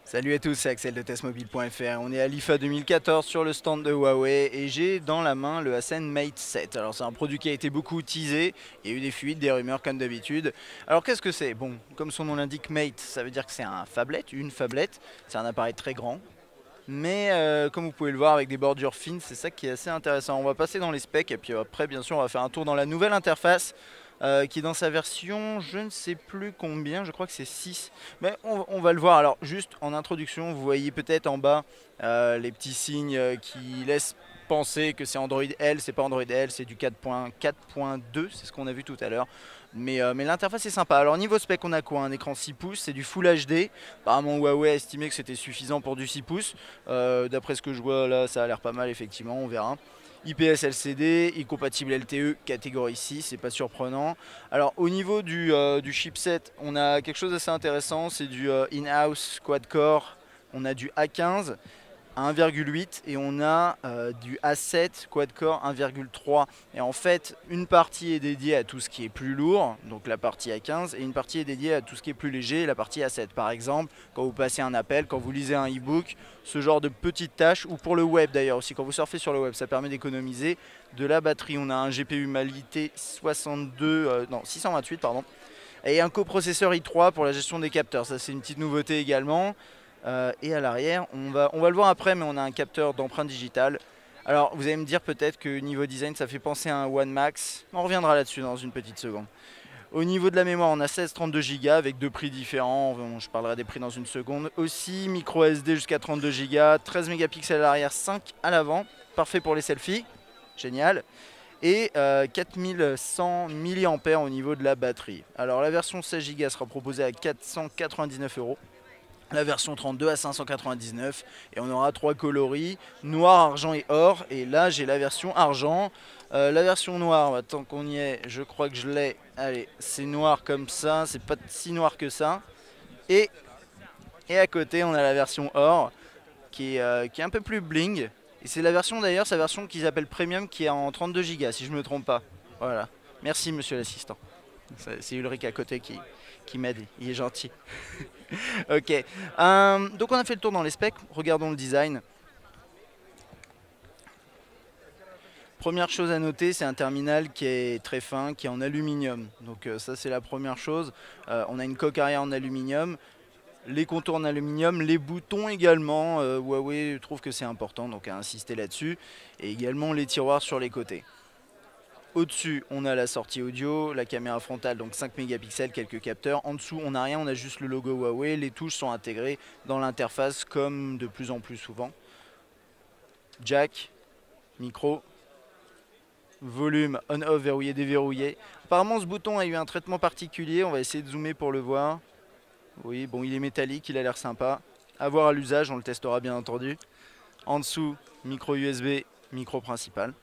Salut à tous, c'est Axel de testmobile.fr. On est à l'IFA 2014 sur le stand de Huawei et j'ai dans la main le Ascend Mate 7. Alors c'est un produit qui a été beaucoup teasé, il y a eu des fuites, des rumeurs comme d'habitude. Alors qu'est-ce que c'est? Bon, comme son nom l'indique, Mate, ça veut dire que c'est un phablet, une phablette. C'est un appareil très grand. Mais comme vous pouvez le voir avec des bordures fines, c'est ça qui est assez intéressant. On va passer dans les specs et puis après bien sûr on va faire un tour dans la nouvelle interface qui est dans sa version, je ne sais plus combien, je crois que c'est 6. Mais on va le voir. Alors juste en introduction, vous voyez peut-être en bas les petits signes qui laissent penser que c'est Android L, c'est pas Android L, c'est du 4.4.2, c'est ce qu'on a vu tout à l'heure. Mais l'interface est sympa. Alors niveau spec, on a quoi? Un écran 6 pouces, c'est du Full HD. Apparemment Huawei a estimé que c'était suffisant pour du 6 pouces. D'après ce que je vois là, ça a l'air pas mal effectivement, on verra. IPS LCD, compatible LTE catégorie 6, c'est pas surprenant. Alors au niveau du chipset, on a quelque chose d'assez intéressant, c'est du in-house quad-core, on a du A15 à 1,8 et on a du A7 quad-core 1,3. Et en fait, une partie est dédiée à tout ce qui est plus lourd, donc la partie A15, et une partie est dédiée à tout ce qui est plus léger, la partie A7. Par exemple, quand vous passez un appel, quand vous lisez un e-book, ce genre de petites tâches, ou pour le web d'ailleurs aussi, quand vous surfez sur le web, ça permet d'économiser de la batterie. On a un GPU Mali T 628 pardon, et un coprocesseur i3 pour la gestion des capteurs. Ça c'est une petite nouveauté également. Et à l'arrière, on va le voir après, mais on a un capteur d'empreinte digitale. Alors vous allez me dire peut-être que niveau design ça fait penser à un One Max. On reviendra là-dessus dans une petite seconde. Au niveau de la mémoire, on a 16-32 Go avec deux prix différents. Bon, je parlerai des prix dans une seconde. Aussi, micro SD jusqu'à 32 Go, 13 mégapixels à l'arrière, 5 à l'avant. Parfait pour les selfies. Génial. Et 4100 mAh au niveau de la batterie. Alors la version 16 Go sera proposée à 499 €. La version 32 à 599 et on aura trois coloris, noir, argent et or. Et là j'ai la version argent. La version noire, bah, tant qu'on y est, je crois que je l'ai. Allez, c'est noir comme ça, c'est pas si noir que ça. Et, et à côté on a la version or qui est un peu plus bling. Et c'est la version d'ailleurs, sa version qu'ils appellent premium qui est en 32 Go si je me trompe pas. Voilà. Merci monsieur l'assistant. C'est Ulrich à côté qui m'aide, il est gentil. Ok, donc on a fait le tour dans les specs, regardons le design. Première chose à noter, c'est un terminal qui est très fin, qui est en aluminium. Donc ça c'est la première chose. On a une coque arrière en aluminium, les contours en aluminium, les boutons également. Huawei trouve que c'est important, donc a insisté là-dessus. Et également les tiroirs sur les côtés. Au-dessus, on a la sortie audio, la caméra frontale, donc 5 mégapixels, quelques capteurs. En dessous, on n'a rien, on a juste le logo Huawei. Les touches sont intégrées dans l'interface comme de plus en plus souvent. Jack, micro, volume, on-off, verrouillé, déverrouillé. Apparemment, ce bouton a eu un traitement particulier. On va essayer de zoomer pour le voir. Oui, bon, il est métallique, il a l'air sympa. À voir à l'usage, on le testera bien entendu. En dessous, micro USB, micro principal.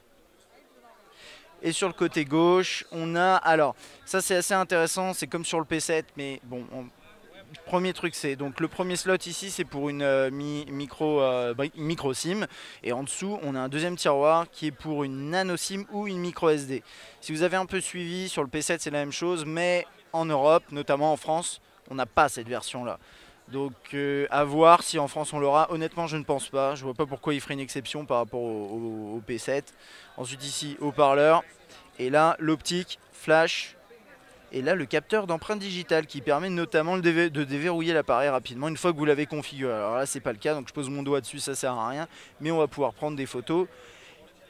Et sur le côté gauche, on a... Alors, ça c'est assez intéressant, c'est comme sur le P7, mais bon, premier truc c'est... Donc le premier slot ici, c'est pour une micro SIM. Et en dessous, on a un deuxième tiroir qui est pour une nano SIM ou une micro SD. Si vous avez un peu suivi, sur le P7 c'est la même chose, mais en Europe, notamment en France, on n'a pas cette version-là. Donc à voir si en France on l'aura. Honnêtement je ne pense pas. Je vois pas pourquoi il ferait une exception par rapport au P7. Ensuite ici haut-parleur. Et là l'optique, flash. Et là le capteur d'empreinte digitale qui permet notamment de déverrouiller l'appareil rapidement une fois que vous l'avez configuré. Alors là c'est pas le cas, donc je pose mon doigt dessus, ça sert à rien. Mais on va pouvoir prendre des photos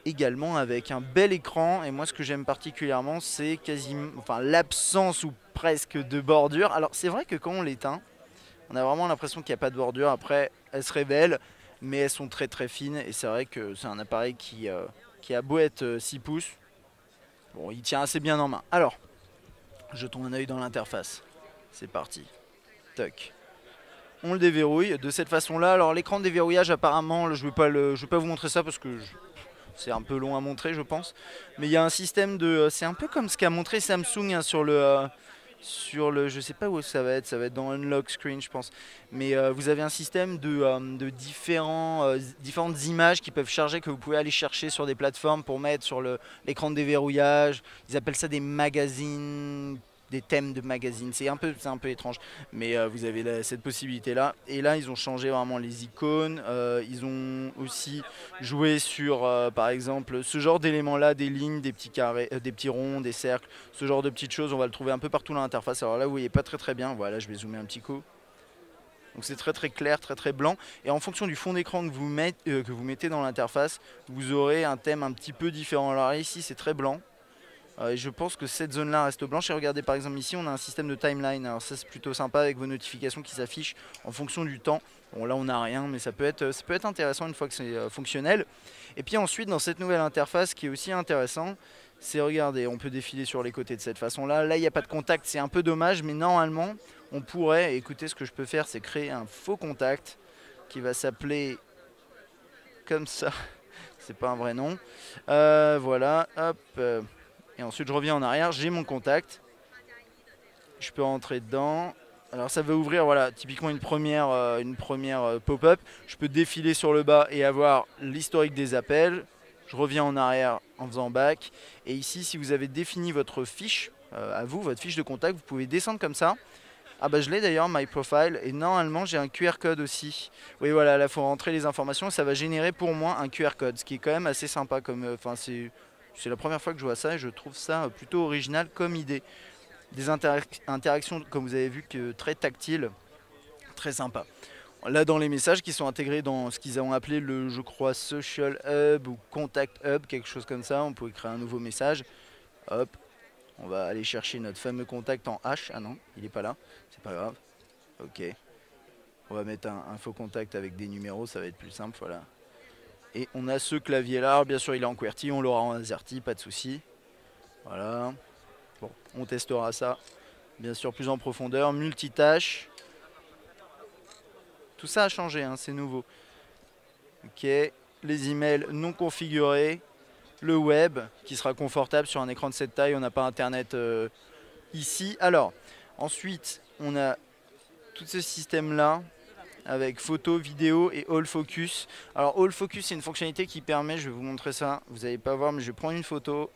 également avec un bel écran. Et moi ce que j'aime particulièrement c'est quasiment, enfin l'absence ou presque de bordure. Alors c'est vrai que quand on l'éteint, on a vraiment l'impression qu'il n'y a pas de bordure. Après, elles se révèlent, mais elles sont très très fines. Et c'est vrai que c'est un appareil qui a beau être 6 pouces. Bon, il tient assez bien en main. Alors, jetons un œil dans l'interface. C'est parti. Toc. On le déverrouille de cette façon-là. Alors, l'écran de déverrouillage, apparemment, je ne vais pas vous montrer ça parce que c'est un peu long à montrer, je pense. Mais il y a un système de... C'est un peu comme ce qu'a montré Samsung hein, sur le, je sais pas où ça va être dans Unlock Screen je pense, mais vous avez un système de différentes images qui peuvent charger, que vous pouvez aller chercher sur des plateformes pour mettre sur l'écran de déverrouillage. Ils appellent ça des magazines des thèmes de magazines. C'est un peu étrange, mais vous avez cette possibilité-là. Et là, ils ont changé vraiment les icônes. Ils ont aussi joué sur, par exemple, ce genre d'éléments-là, des lignes, des petits carrés, des petits ronds, des cercles, ce genre de petites choses. On va le trouver un peu partout dans l'interface. Alors là, vous voyez pas très bien. Voilà, je vais zoomer un petit coup. Donc c'est très clair, très blanc. Et en fonction du fond d'écran que vous mettez dans l'interface, vous aurez un thème un petit peu différent. Alors ici, c'est très blanc. Et je pense que cette zone-là reste blanche. Et regardez, par exemple, ici, on a un système de timeline. Alors ça, c'est plutôt sympa avec vos notifications qui s'affichent en fonction du temps. Bon, là, on n'a rien, mais ça peut être intéressant une fois que c'est fonctionnel. Et puis ensuite, dans cette nouvelle interface, ce qui est aussi intéressant, c'est, regardez, on peut défiler sur les côtés de cette façon-là. Là, il n'y a pas de contact, c'est un peu dommage, mais normalement, on pourrait, écoutez, ce que je peux faire, c'est créer un faux contact qui va s'appeler comme ça. C'est pas un vrai nom. Voilà, hop. Et ensuite, je reviens en arrière, j'ai mon contact. Je peux rentrer dedans. Alors ça va ouvrir, voilà, typiquement une première pop-up. Je peux défiler sur le bas et avoir l'historique des appels. Je reviens en arrière en faisant back. Et ici, si vous avez défini votre fiche, à vous, votre fiche de contact, vous pouvez descendre comme ça. Ah bah je l'ai d'ailleurs, My Profile, et normalement j'ai un QR code aussi. Oui voilà, là il faut rentrer les informations et ça va générer pour moi un QR code, ce qui est quand même assez sympa comme... Enfin c'est la première fois que je vois ça et je trouve ça plutôt original comme idée. Des interactions, comme vous avez vu, que très tactiles, très sympa. Là dans les messages qui sont intégrés dans ce qu'ils ont appelé le, je crois, Social Hub ou Contact Hub, quelque chose comme ça, on pouvait créer un nouveau message. Hop. On va aller chercher notre fameux contact en H. Ah non, il n'est pas là. C'est pas grave. Ok. On va mettre un faux contact avec des numéros, ça va être plus simple, voilà. Et on a ce clavier là, alors, bien sûr il est en QWERTY, on l'aura en AZERTY, pas de souci. Voilà. Bon, on testera ça, bien sûr plus en profondeur, multitâche. Tout ça a changé, hein, c'est nouveau. Ok, les emails non configurés, le web qui sera confortable sur un écran de cette taille, on n'a pas internet ici. Alors, ensuite, on a tout ce système là avec photo, vidéo et All Focus. Alors All Focus, c'est une fonctionnalité qui permet, je vais vous montrer ça, vous n'allez pas voir mais je vais prendre une photo,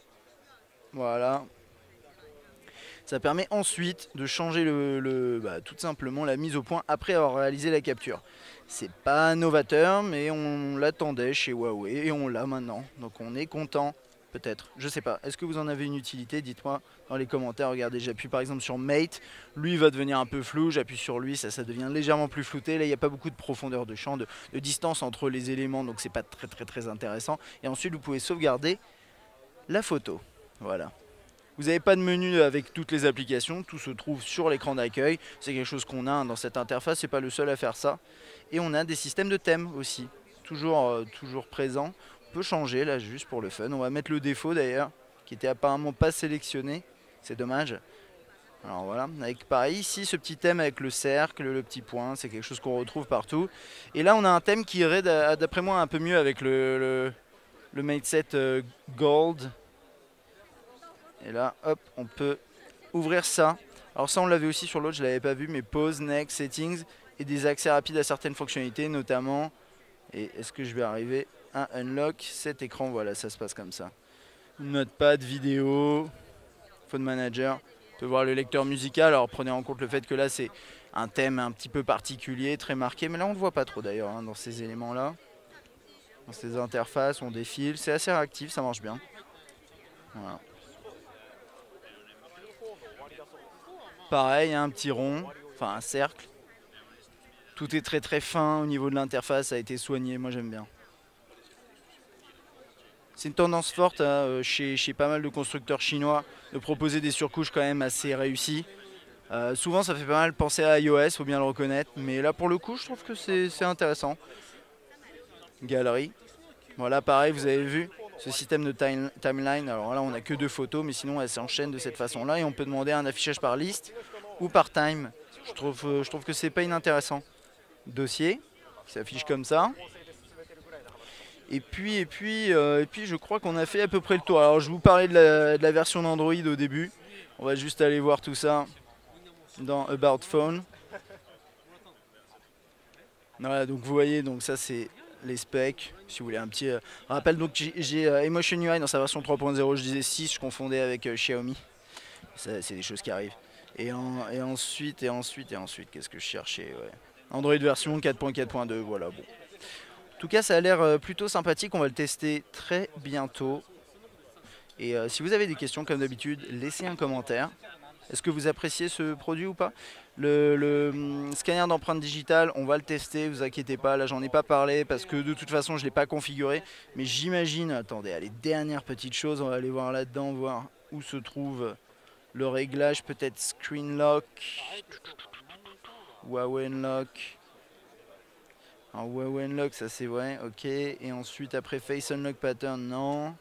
voilà. Ça permet ensuite de changer tout simplement la mise au point après avoir réalisé la capture. C'est pas novateur mais on l'attendait chez Huawei et on l'a maintenant, donc on est content. Peut-être, je sais pas. Est-ce que vous en avez une utilité? Dites-moi dans les commentaires. Regardez, j'appuie par exemple sur Mate. Lui il va devenir un peu flou. J'appuie sur lui, ça devient légèrement plus flouté. Là, il n'y a pas beaucoup de profondeur de champ, de distance entre les éléments, donc c'est pas très intéressant. Et ensuite, vous pouvez sauvegarder la photo. Voilà. Vous n'avez pas de menu avec toutes les applications. Tout se trouve sur l'écran d'accueil. C'est quelque chose qu'on a dans cette interface. C'est pas le seul à faire ça. Et on a des systèmes de thèmes aussi, toujours présents. On peut changer là juste pour le fun. On va mettre le défaut d'ailleurs, qui était apparemment pas sélectionné. C'est dommage. Alors voilà, avec pareil ici ce petit thème avec le cercle, le petit point, c'est quelque chose qu'on retrouve partout. Et là on a un thème qui irait d'après moi un peu mieux avec le Mate 7 Gold. Et là hop, on peut ouvrir ça. Alors ça on l'avait aussi sur l'autre, je l'avais pas vu, mais pause, next, settings et des accès rapides à certaines fonctionnalités notamment. Et est-ce que je vais arriver à unlock cet écran? Voilà, ça se passe comme ça. Notepad, vidéo, phone manager. On peut voir le lecteur musical. Alors prenez en compte le fait que là c'est un thème un petit peu particulier, très marqué. Mais là on ne le voit pas trop d'ailleurs hein, dans ces éléments-là. Dans ces interfaces, on défile. C'est assez réactif, ça marche bien. Voilà. Pareil, un petit rond, enfin un cercle. Tout est très fin au niveau de l'interface, ça a été soigné, moi j'aime bien. C'est une tendance forte chez pas mal de constructeurs chinois de proposer des surcouches quand même assez réussies. Souvent ça fait pas mal penser à iOS, faut bien le reconnaître, mais là pour le coup je trouve que c'est intéressant. Galerie. Voilà pareil, vous avez vu ce système de timeline. Alors là on n'a que 2 photos, mais sinon elles s'enchaînent de cette façon là et on peut demander un affichage par liste ou par time. Je trouve que c'est pas inintéressant. Dossier qui s'affiche comme ça. Et puis je crois qu'on a fait à peu près le tour. Alors je vous parlais de la version d'Android au début. On va juste aller voir tout ça dans About Phone. Voilà, donc vous voyez, donc ça c'est les specs. Si vous voulez un petit rappel, donc j'ai Emotion UI dans sa version 3.0. Je disais 6, je confondais avec Xiaomi. C'est des choses qui arrivent. Et ensuite, qu'est-ce que je cherchais, ouais. Android version 4.4.2, voilà, bon. En tout cas, ça a l'air plutôt sympathique, on va le tester très bientôt. Et si vous avez des questions, comme d'habitude, laissez un commentaire. Est-ce que vous appréciez ce produit ou pas? Le scanner d'empreinte digitale, on va le tester, vous inquiétez pas. Là, j'en ai pas parlé parce que de toute façon, je ne l'ai pas configuré. Mais j'imagine, attendez, allez, dernière petite chose, on va aller voir là-dedans, voir où se trouve le réglage. Peut-être Screen Lock, Huawei Unlock. Alors, Huawei Unlock, ça c'est vrai, ok. Et ensuite, après Face Unlock Pattern, non.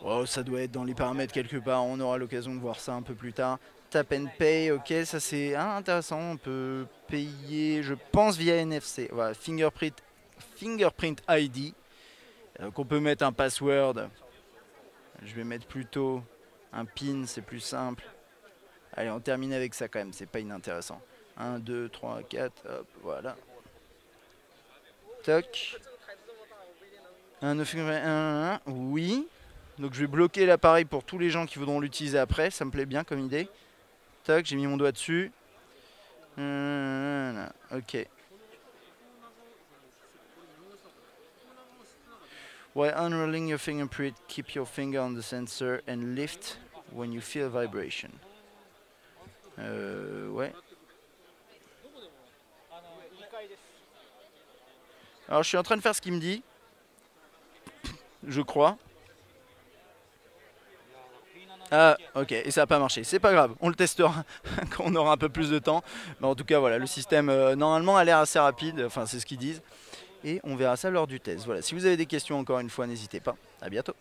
Oh, ça doit être dans les paramètres quelque part, on aura l'occasion de voir ça un peu plus tard. Tap and Pay, ok, ça c'est intéressant, on peut payer, je pense, via NFC. Voilà, Fingerprint ID. Donc on peut mettre un password. Je vais mettre plutôt un PIN, c'est plus simple. Allez, on termine avec ça quand même, c'est pas inintéressant. 1, 2, 3, 4, hop, voilà. Toc. 1, oui. Donc je vais bloquer l'appareil pour tous les gens qui voudront l'utiliser après, ça me plaît bien comme idée. Toc, j'ai mis mon doigt dessus. Ok. While unrolling your fingerprint, keep your finger on the sensor and lift when you feel vibration. Ouais. Alors je suis en train de faire ce qu'il me dit. Je crois. Ah, ok, et ça n'a pas marché. C'est pas grave, on le testera quand on aura un peu plus de temps. Mais en tout cas, voilà, le système normalement a l'air assez rapide. Enfin, c'est ce qu'ils disent. Et on verra ça lors du test. Voilà, si vous avez des questions, encore une fois, n'hésitez pas. À bientôt.